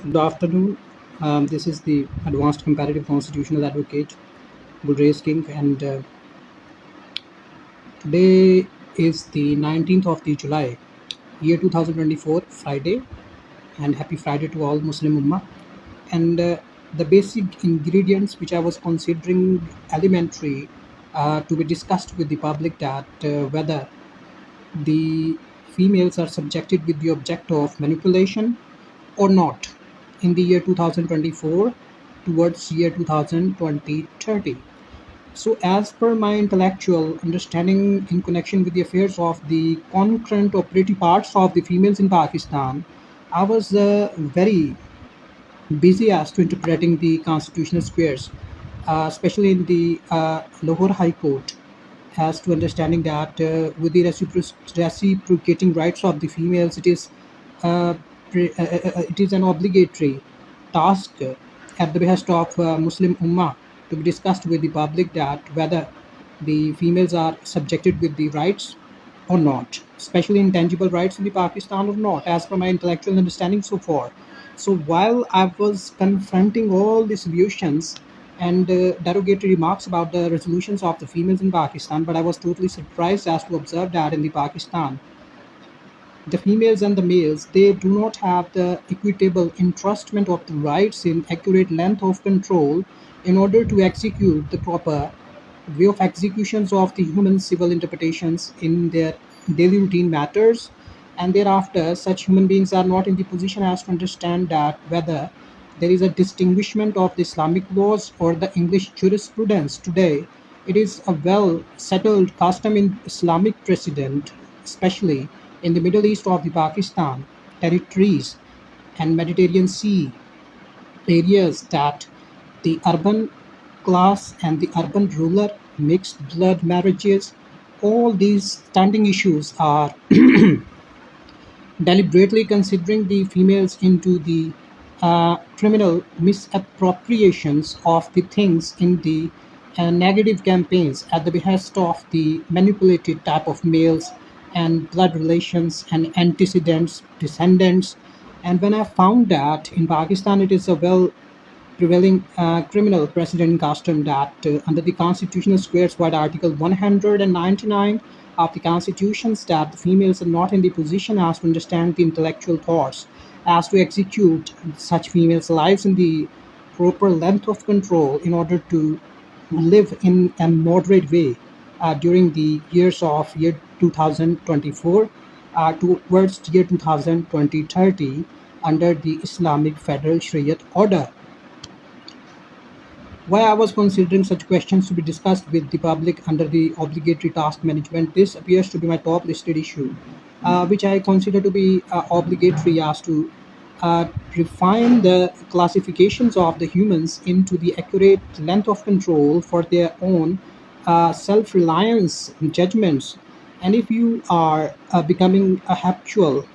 Good afternoon. This is the Advanced Comparative Constitutional Advocate, Gulraiz King, and today is the 19th of the July, year 2024, Friday, and happy Friday to all Muslim Ummah. And the basic ingredients which I was considering elementary to be discussed with the public that whether the females are subjected with the object of manipulation or not in the year 2024 towards year 2020-30. So as per my intellectual understanding in connection with the affairs of the concurrent operative parts of the females in Pakistan, I was very busy as to interpreting the constitutional squares, especially in the Lahore High Court, as to understanding that with the reciprocating rights of the females, uh, it is an obligatory task at the behest of Muslim Ummah to be discussed with the public that whether the females are subjected with the rights or not, especially intangible rights in the Pakistan or not, as per my intellectual understanding so far. So while I was confronting all these solutions and derogatory remarks about the resolutions of the females in Pakistan, but I was totally surprised as to observe that in the Pakistan, the females and the males, they do not have the equitable entrustment of the rights in accurate length of control in order to execute the proper way of executions of the human civil interpretations in their daily routine matters. And thereafter, such human beings are not in the position as to understand that whether there is a distinguishment of the Islamic laws or the English jurisprudence today. It is a well settled custom in Islamic precedent, especially in the Middle East of the Pakistan territories and Mediterranean Sea areas, that the urban class and the urban ruler mixed blood marriages, all these standing issues are deliberately considering the females into the criminal misappropriations of the things in the negative campaigns at the behest of the manipulated type of males and blood relations and antecedents, descendants. And when I found that in Pakistan, it is a well prevailing criminal precedent custom that under the constitutional squares by Article 199 of the constitutions, that the females are not in the position as to understand the intellectual thoughts as to execute such females lives in the proper length of control in order to live in a moderate way during the years of year 2024 towards year 2020-30 under the Islamic Federal Shariat order. Why I was considering such questions to be discussed with the public under the obligatory task management, this appears to be my top listed issue, which I consider to be obligatory as to refine the classifications of the humans into the accurate length of control for their own self reliance judgments. And if you are becoming a habitual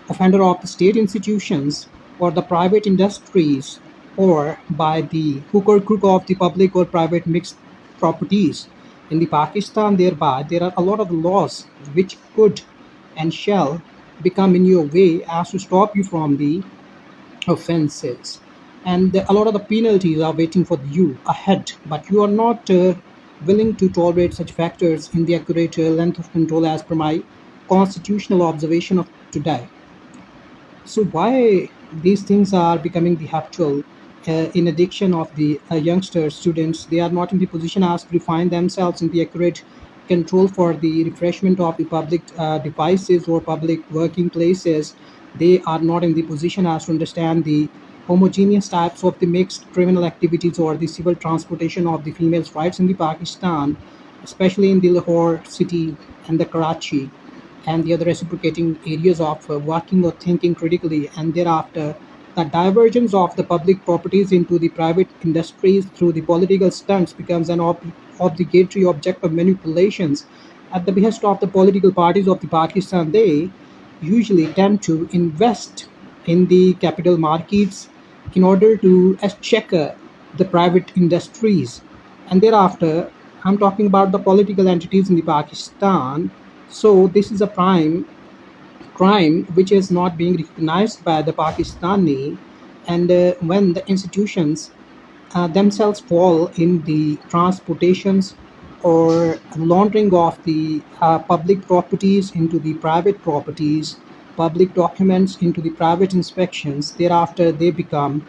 offender of the state institutions or the private industries or by the hook or crook of the public or private mixed properties in the Pakistan, thereby there are a lot of laws which could and shall become in your way as to stop you from the offenses. And a lot of the penalties are waiting for you ahead, but you are not willing to tolerate such factors in the accurate length of control as per my constitutional observation of today. So why these things are becoming the habitual in addiction of the youngsters, students, they are not in the position as to refine themselves in the accurate control for the refreshment of the public devices or public working places. They are not in the position as to understand the homogeneous types of the mixed criminal activities or the civil transportation of the females' rights in the Pakistan, especially in the Lahore city and the Karachi and the other reciprocating areas of working or thinking critically, and thereafter the divergence of the public properties into the private industries through the political stunts becomes an obligatory object of manipulations at the behest of the political parties of the Pakistan. They usually tend to invest in the capital markets in order to exchequer the private industries. And thereafter, I'm talking about the political entities in the Pakistan. So this is a prime crime which is not being recognized by the Pakistani And when the institutions themselves fall in the transportations or laundering of the public properties into the private properties, public documents into the private inspections, thereafter they become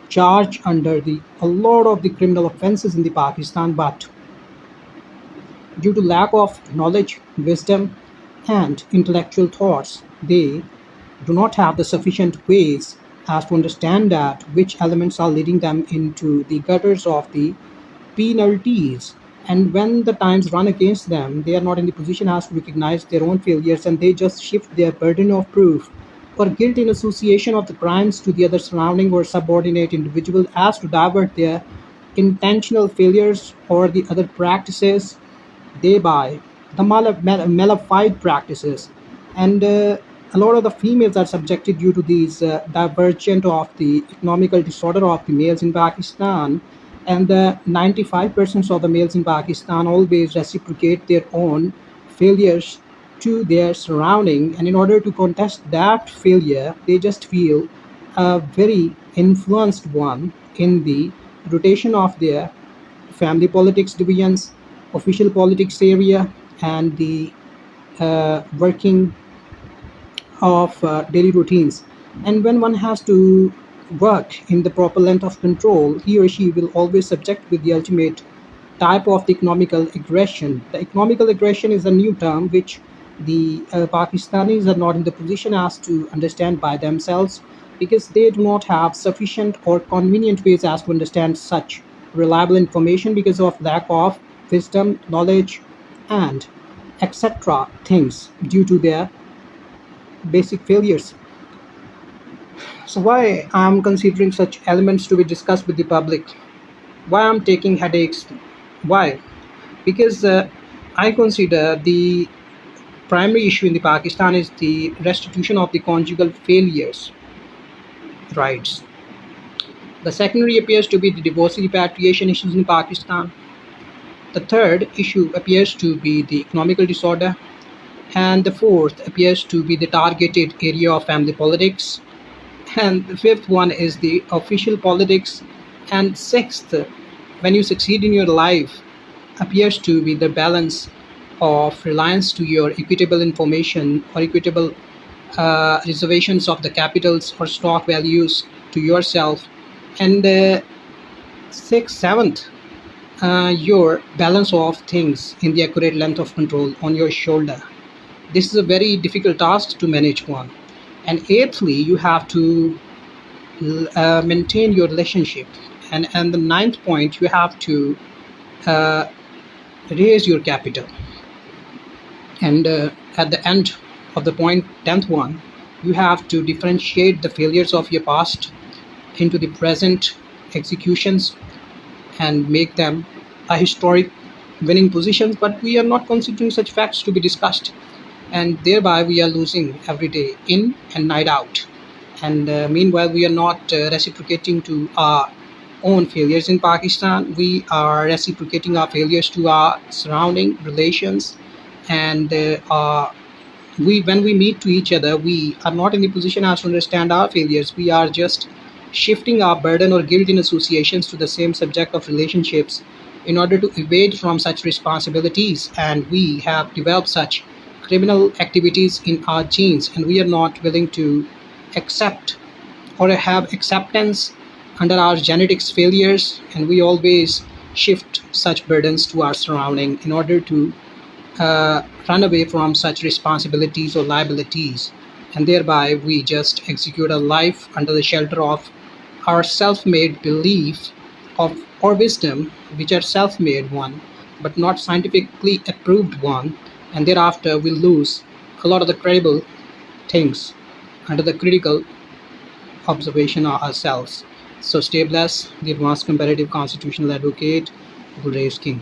charged under the a lot of the criminal offenses in the Pakistan. But due to lack of knowledge, wisdom, and intellectual thoughts, they do not have the sufficient ways as to understand that which elements are leading them into the gutters of the penalties. And when the times run against them, they are not in the position as to recognize their own failures, and they just shift their burden of proof or guilt in association of the crimes to the other surrounding or subordinate individual as to divert their intentional failures or the other practices, thereby the malified practices. And a lot of the females are subjected due to these divergent of the economical disorder of the males in Pakistan. And the 95% of the males in Pakistan always reciprocate their own failures to their surrounding, and in order to contest that failure they just feel a very influenced one in the rotation of their family politics divisions, official politics area, and the working of daily routines. And when one has to work in the proper length of control, he or she will always subject with the ultimate type of the economical aggression. The economical aggression is a new term which the Pakistanis are not in the position as to understand by themselves, because they do not have sufficient or convenient ways as to understand such reliable information because of lack of wisdom, knowledge, and etc. things due to their basic failures. So why I'm considering such elements to be discussed with the public? Why I'm taking headaches? Why? Because I consider the primary issue in the Pakistan is the restitution of the conjugal failures rights. The secondary appears to be the divorce repatriation issues in Pakistan. The third issue appears to be the economical disorder. And the fourth appears to be the targeted area of family politics. And the fifth one is the official politics. And sixth, when you succeed in your life, appears to be the balance of reliance to your equitable information or equitable reservations of the capitals or stock values to yourself. And sixth, seventh, your balance of things in the accurate length of control on your shoulder. This is a very difficult task to manage one. And eighthly, you have to maintain your relationship. And the ninth point, you have to uh, raise your capital. And at the end of the point, 10th one, you have to differentiate the failures of your past into the present executions and make them a historic winning positions. But we are not considering such facts to be discussed, and thereby we are losing every day in and night out. And meanwhile we are not reciprocating to our own failures in Pakistan. We are reciprocating our failures to our surrounding relations. And we when we meet to each other, we are not in a position as to understand our failures. We are just shifting our burden or guilt in associations to the same subject of relationships in order to evade from such responsibilities. And we have developed such criminal activities in our genes, and we are not willing to accept or have acceptance under our genetics failures, and we always shift such burdens to our surrounding in order to run away from such responsibilities or liabilities. And thereby we just execute a life under the shelter of our self-made belief of or wisdom, which are self-made one but not scientifically approved one. And thereafter we lose a lot of the credible things under the critical observation of ourselves. So stay blessed. The advanced comparative constitutional advocate, Gulraiz King.